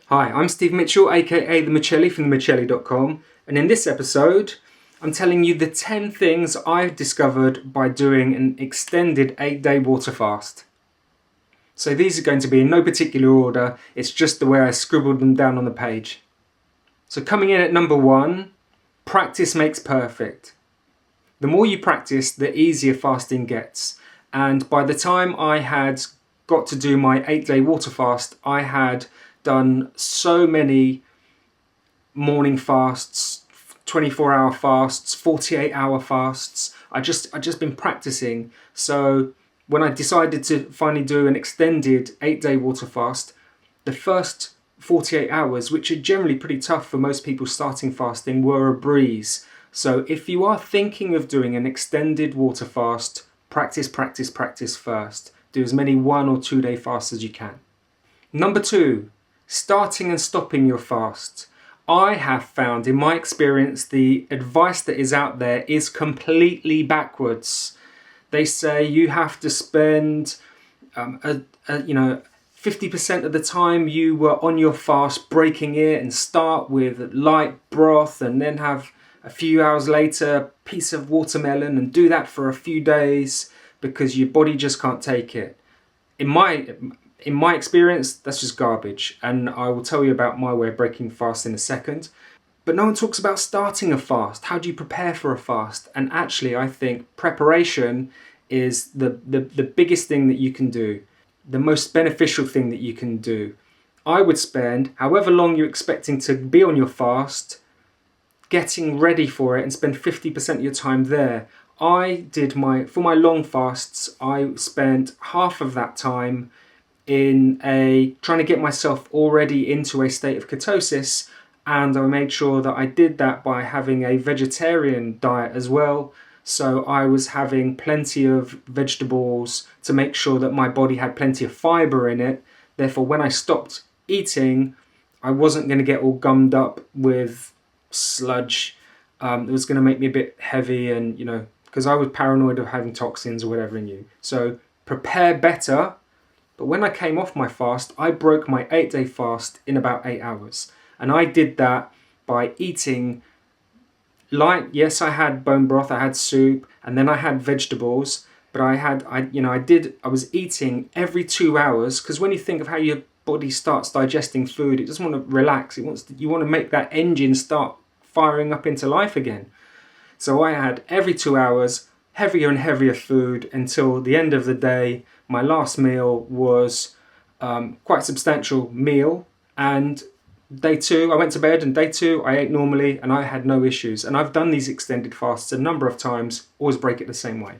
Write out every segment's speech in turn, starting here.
Hi, I'm Steve Mitchell, aka The Michelli from themichelli.com, and in this episode, I'm telling you the 10 things I've discovered by doing an extended 8-day water fast. So these are going to be in no particular order, it's just the way I scribbled them down on the page. So coming in at number 1, practice makes perfect. The more you practice, the easier fasting gets. And by the time I had got to do my 8-day water fast, I had done so many morning fasts, 24-hour fasts, 48-hour fasts. I just been practicing. So when I decided to finally do an extended 8-day water fast, the first 48 hours, which are generally pretty tough for most people starting fasting, were a breeze. So if you are thinking of doing an extended water fast, practice first. Do as many 1 or 2 day fasts as you can. Number 2, starting and stopping your fast. I have found in my experience the advice that is out there is completely backwards. They say you have to spend 50% of the time you were on your fast breaking it and start with light broth and then have a few hours later a piece of watermelon and do that for a few days because your body just can't take it. In my experience, that's just garbage, and I will tell you about my way of breaking fast in a second. But no one talks about starting a fast. How do you prepare for a fast? And actually, I think preparation is the biggest thing that you can do, the most beneficial thing that you can do. I would spend however long you're expecting to be on your fast getting ready for it and spend 50% of your time there. For my long fasts, I spent half of that time trying to get myself already into a state of ketosis, and I made sure that I did that by having a vegetarian diet as well. So I was having plenty of vegetables to make sure that my body had plenty of fiber in it. Therefore, when I stopped eating, I wasn't going to get all gummed up with sludge. It was going to make me a bit heavy, and because I was paranoid of having toxins or whatever in you. So prepare better. But when I came off my fast, I broke my 8-day fast in about 8 hours. And I did that by eating light. Yes, I had bone broth, I had soup, and then I had vegetables. But I was eating every 2 hours, because when you think of how your body starts digesting food, it doesn't want to relax. You want to make that engine start firing up into life again. So I had every 2 hours heavier and heavier food until the end of the day. My last meal was quite a substantial meal, and day 2 I went to bed, and day 2 I ate normally and I had no issues. And I've done these extended fasts a number of times, always break it the same way.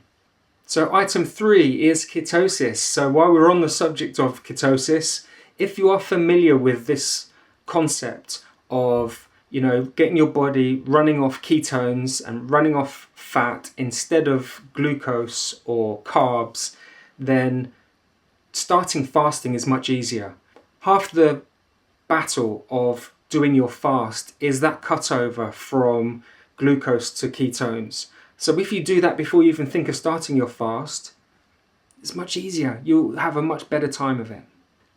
So item 3 is ketosis. So while we're on the subject of ketosis, if you are familiar with this concept of getting your body running off ketones and running off fat instead of glucose or carbs, then starting fasting is much easier. Half the battle of doing your fast is that cutover from glucose to ketones. So if you do that before you even think of starting your fast, it's much easier. You'll have a much better time of it.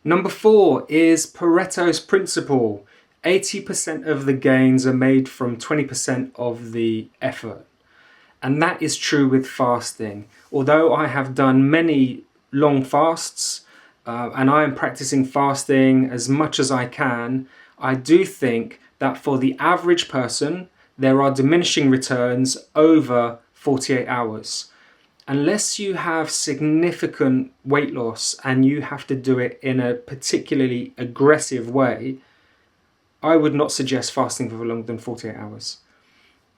Number 4 is Perritos Principle. 80% of the gains are made from 20% of the effort. And that is true with fasting. Although I have done many long fasts and I am practicing fasting as much as I can, I do think that for the average person, there are diminishing returns over 48 hours. Unless you have significant weight loss and you have to do it in a particularly aggressive way, I would not suggest fasting for longer than 48 hours.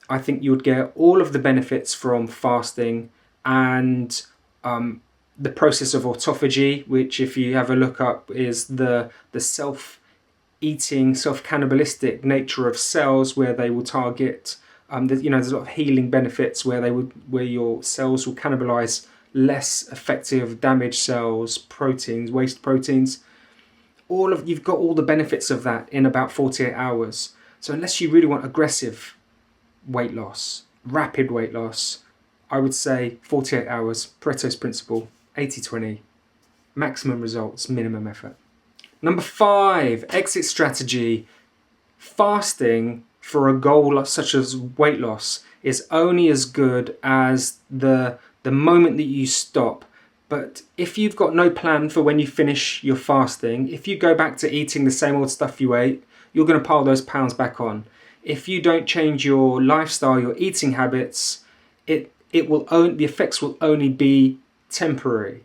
I think you would get all of the benefits from fasting and the process of autophagy, which if you have a look up is the self-eating, self-cannibalistic nature of cells where they will target, there's a lot of healing benefits where your cells will cannibalize less effective damaged cells, proteins, waste proteins. You've got all the benefits of that in about 48 hours. So unless you really want aggressive weight loss, rapid weight loss, I would say 48 hours, Perritos Principle, 80-20, maximum results, minimum effort. Number 5, exit strategy. Fasting for a goal such as weight loss is only as good as the moment that you stop. But if you've got no plan for when you finish your fasting, if you go back to eating the same old stuff you ate, you're going to pile those pounds back on. If you don't change your lifestyle, your eating habits, the effects will only be temporary.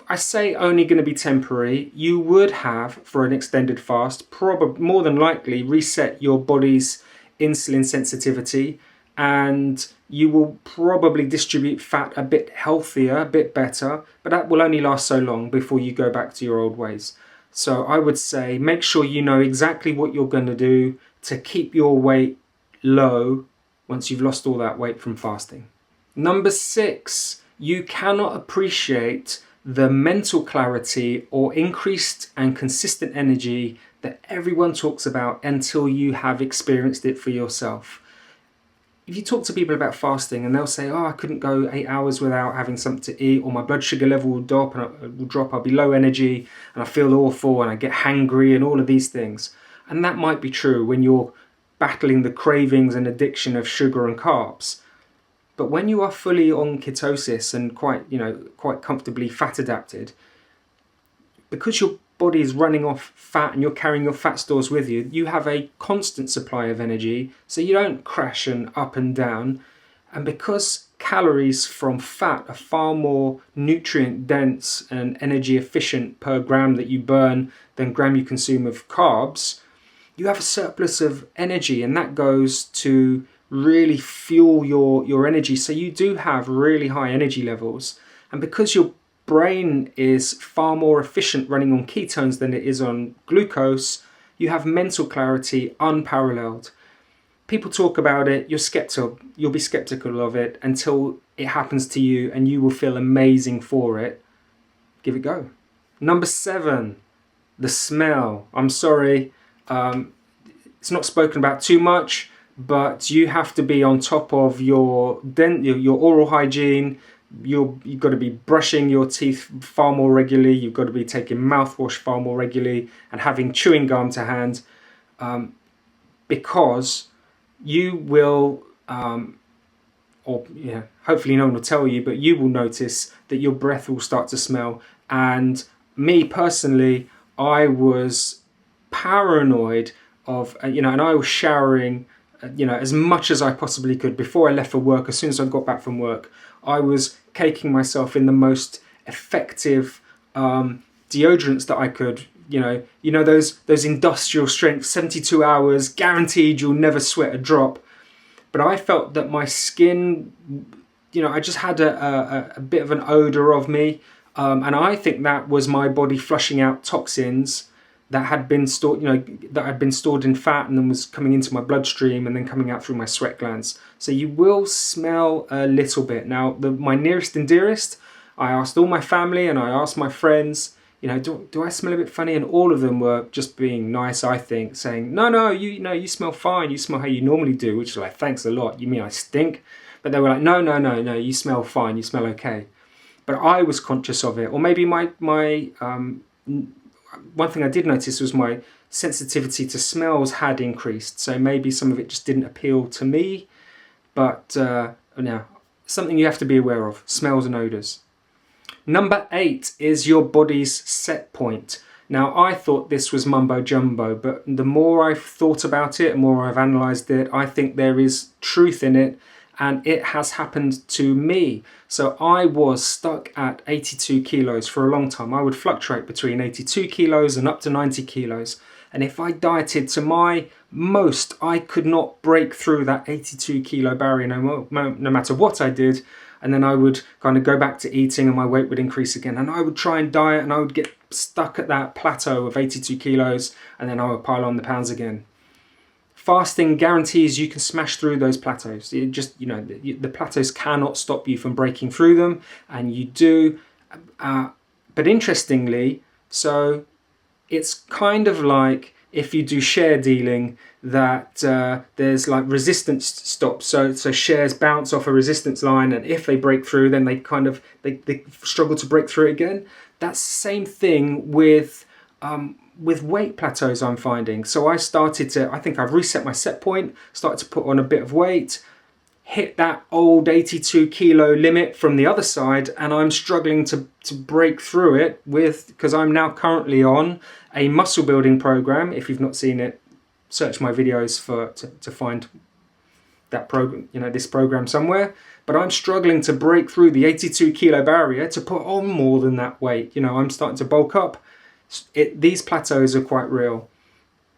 I say only going to be temporary. You would have, for an extended fast, probably more than likely reset your body's insulin sensitivity, and you will probably distribute fat a bit healthier, a bit better, but that will only last so long before you go back to your old ways. So I would say make sure you know exactly what you're going to do to keep your weight low once you've lost all that weight from fasting. Number 6, you cannot appreciate the mental clarity or increased and consistent energy that everyone talks about until you have experienced it for yourself. If you talk to people about fasting and they'll say, oh, I couldn't go 8 hours without having something to eat, or my blood sugar level will drop, I'll be low energy and I feel awful and I get hangry and all of these things. And that might be true when you're battling the cravings and addiction of sugar and carbs. But when you are fully on ketosis and quite comfortably fat adapted, because your body is running off fat and you're carrying your fat stores with you, you have a constant supply of energy, so you don't crash and up and down. And because calories from fat are far more nutrient dense and energy efficient per gram that you burn than gram you consume of carbs, you have a surplus of energy, and that goes to really fuel your energy. So you do have really high energy levels. And because your brain is far more efficient running on ketones than it is on glucose, you have mental clarity unparalleled. People talk about it, you'll be skeptical of it until it happens to you, and you will feel amazing for it. Give it a go. Number 7, the smell. I'm sorry, it's not spoken about too much, but you have to be on top of your oral hygiene. You've got to be brushing your teeth far more regularly. You've got to be taking mouthwash far more regularly and having chewing gum to hand, because you will, hopefully no one will tell you, but you will notice that your breath will start to smell. And me personally, I was paranoid of, and I was showering as much as I possibly could before I left for work. As soon as I got back from work, I was caking myself in the most effective deodorants that I could. Those industrial strength, 72 hours, guaranteed you'll never sweat a drop. But I felt that my skin, I just had a bit of an odor of me, and I think that was my body flushing out toxins that had been stored, in fat, and then was coming into my bloodstream and then coming out through my sweat glands. So you will smell a little bit. Now, my nearest and dearest, I asked all my family and I asked my friends, do I smell a bit funny? And all of them were just being nice, I think, saying, no, you smell fine. You smell how you normally do, which is like, thanks a lot. You mean I stink? But they were like, no, you smell fine. You smell okay. But I was conscious of it. Or maybe my one thing I did notice was my sensitivity to smells had increased. So maybe some of it just didn't appeal to me. But now, something you have to be aware of, smells and odours. Number 8 is your body's set point. Now, I thought this was mumbo jumbo, but the more I've thought about it, the more I've analysed it, I think there is truth in it, and it has happened to me. So I was stuck at 82 kilos for a long time. I would fluctuate between 82 kilos and up to 90 kilos. And if I dieted to my most, I could not break through that 82 kilo barrier no matter what I did. And then I would kind of go back to eating and my weight would increase again. And I would try and diet and I would get stuck at that plateau of 82 kilos and then I would pile on the pounds again. Fasting guarantees you can smash through those plateaus. It just, the plateaus cannot stop you from breaking through them, and you do. But interestingly, so it's kind of like if you do share dealing, that there's like resistance stops. So shares bounce off a resistance line, and if they break through, then they struggle to break through it again. That's the same thing with weight plateaus I'm finding. So I think I've reset my set point, started to put on a bit of weight, hit that old 82 kilo limit from the other side, and I'm struggling to break through it because I'm now currently on a muscle building program. If you've not seen it, search my videos to find that program, this program somewhere. But I'm struggling to break through the 82 kilo barrier to put on more than that weight. I'm starting to bulk up. These plateaus are quite real.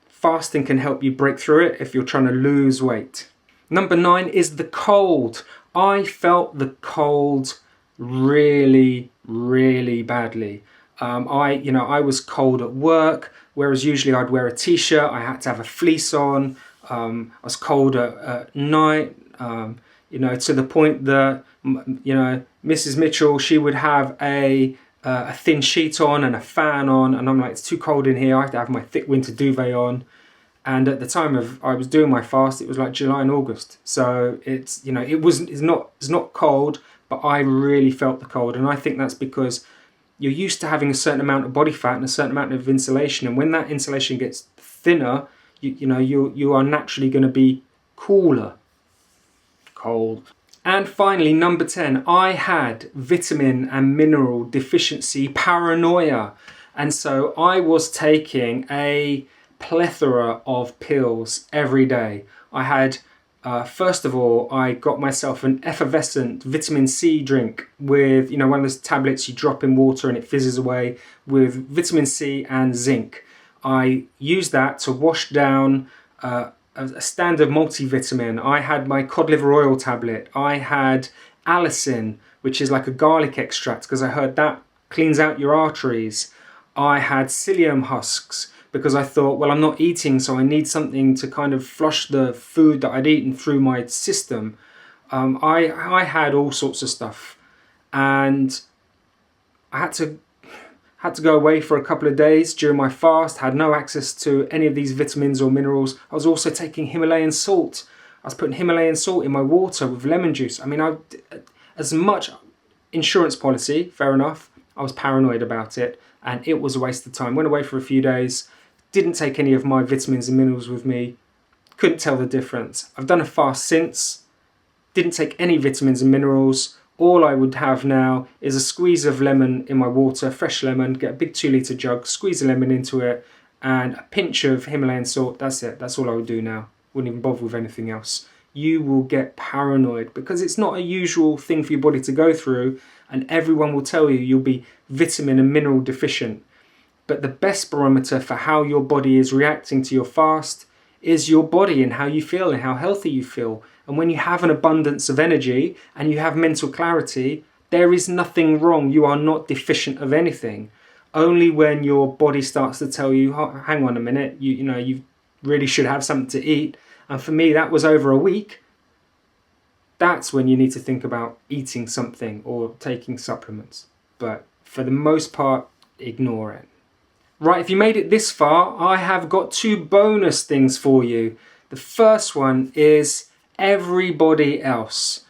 Fasting can help you break through it if you're trying to lose weight. Number 9 is the cold. I felt the cold really, really badly. I was cold at work, whereas usually I'd wear a t-shirt. I had to have a fleece on. I was cold at night, to the point that, Mrs. Mitchell, she would have a thin sheet on and a fan on, and I'm like, it's too cold in here. I have to have my thick winter duvet on. And at the time I was doing my fast, it was like July and August. So it's not cold, but I really felt the cold. And I think that's because you're used to having a certain amount of body fat and a certain amount of insulation. And when that insulation gets thinner, you are naturally going to be cooler. Cold. And finally, number 10, I had vitamin and mineral deficiency paranoia. And so I was taking a plethora of pills every day. I had, first of all, I got myself an effervescent vitamin C drink with, one of those tablets you drop in water and it fizzes away, with vitamin C and zinc. I used that to wash down a standard multivitamin. I had my cod liver oil tablet. I had allicin, which is like a garlic extract, because I heard that cleans out your arteries. I had psyllium husks, because I thought, well, I'm not eating, so I need something to kind of flush the food that I'd eaten through my system. I had all sorts of stuff, and I had to go away for a couple of days during my fast, had no access to any of these vitamins or minerals. I was also taking Himalayan salt. I was putting Himalayan salt in my water with lemon juice. I mean, as much insurance policy, fair enough, I was paranoid about it, and it was a waste of time. Went away for a few days, didn't take any of my vitamins and minerals with me, couldn't tell the difference. I've done a fast since, didn't take any vitamins and minerals. All I would have now is a squeeze of lemon in my water, fresh lemon, get a big 2-litre jug, squeeze a lemon into it, and a pinch of Himalayan salt. That's it. That's all I would do now. Wouldn't even bother with anything else. You will get paranoid because it's not a usual thing for your body to go through, and everyone will tell you you'll be vitamin and mineral deficient. But the best barometer for how your body is reacting to your fast is your body and how you feel and how healthy you feel. And when you have an abundance of energy and you have mental clarity, there is nothing wrong. You are not deficient of anything. Only when your body starts to tell you, oh, hang on a minute, you really should have something to eat. And for me, that was over a week. That's when you need to think about eating something or taking supplements. But for the most part, ignore it. Right, if you made it this far, I have got 2 bonus things for you. The first one is everybody else.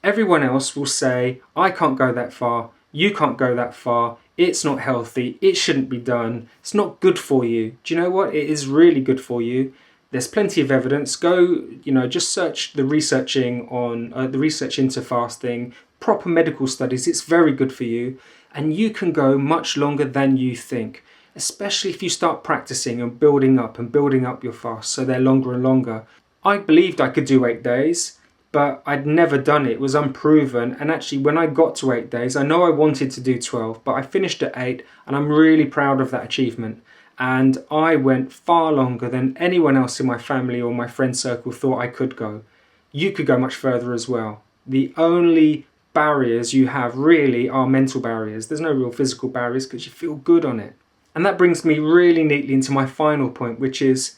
Everyone else will say, I can't go that far, you can't go that far, it's not healthy, it shouldn't be done, it's not good for you. Do you know what? It is really good for you. There's plenty of evidence. Go, just search the research into fasting, proper medical studies. It's very good for you. And you can go much longer than you think, especially if you start practicing and building up your fast so they're longer and longer. I believed I could do 8 days, but I'd never done it. It was unproven. And actually, when I got to 8 days, I know I wanted to do 12, but I finished at 8, and I'm really proud of that achievement. And I went far longer than anyone else in my family or my friend circle thought I could go. You could go much further as well. The only barriers you have really are mental barriers. There's no real physical barriers because you feel good on it. And that brings me really neatly into my final point, which is,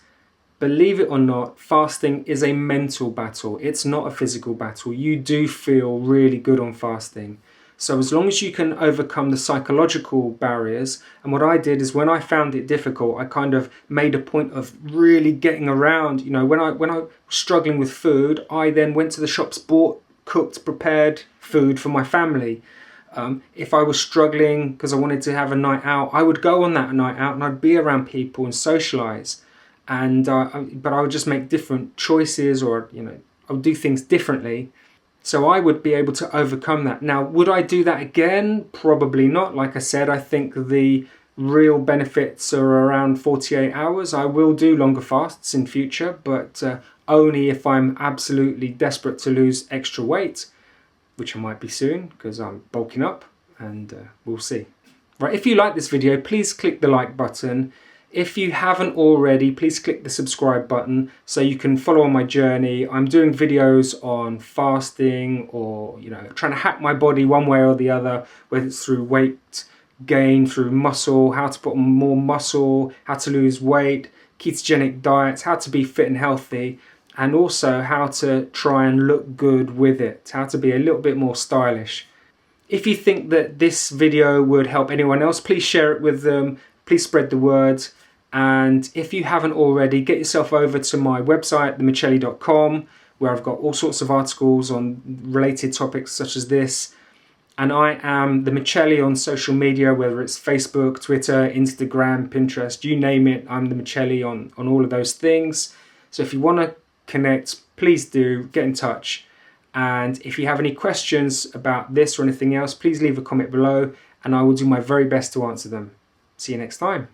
believe it or not, fasting is a mental battle. It's not a physical battle. You do feel really good on fasting. So as long as you can overcome the psychological barriers, and what I did is when I found it difficult, I kind of made a point of really getting around. When I was struggling with food, I then went to the shops, bought cooked, prepared food for my family. If I was struggling because I wanted to have a night out, I would go on that night out and I'd be around people and socialise. And but I would just make different choices, or I would do things differently. So I would be able to overcome that. Now, would I do that again? Probably not. Like I said, I think the real benefits are around 48 hours. I will do longer fasts in future, but only if I'm absolutely desperate to lose extra weight, which I might be soon because I'm bulking up, and we'll see. Right, if you like this video, please click the like button. If you haven't already, please click the subscribe button so you can follow on my journey. I'm doing videos on fasting, or trying to hack my body one way or the other, whether it's through weight gain, through muscle, how to put on more muscle, how to lose weight, ketogenic diets, how to be fit and healthy, and also how to try and look good with it, how to be a little bit more stylish. If you think that this video would help anyone else, please share it with them. Please spread the word. And if you haven't already, get yourself over to my website, themichelli.com, where I've got all sorts of articles on related topics such as this. And I am the Michelli on social media, whether it's Facebook, Twitter, Instagram, Pinterest, you name it. I'm the Michelli on all of those things. So if you want to connect, please do get in touch. And if you have any questions about this or anything else, please leave a comment below and I will do my very best to answer them. See you next time.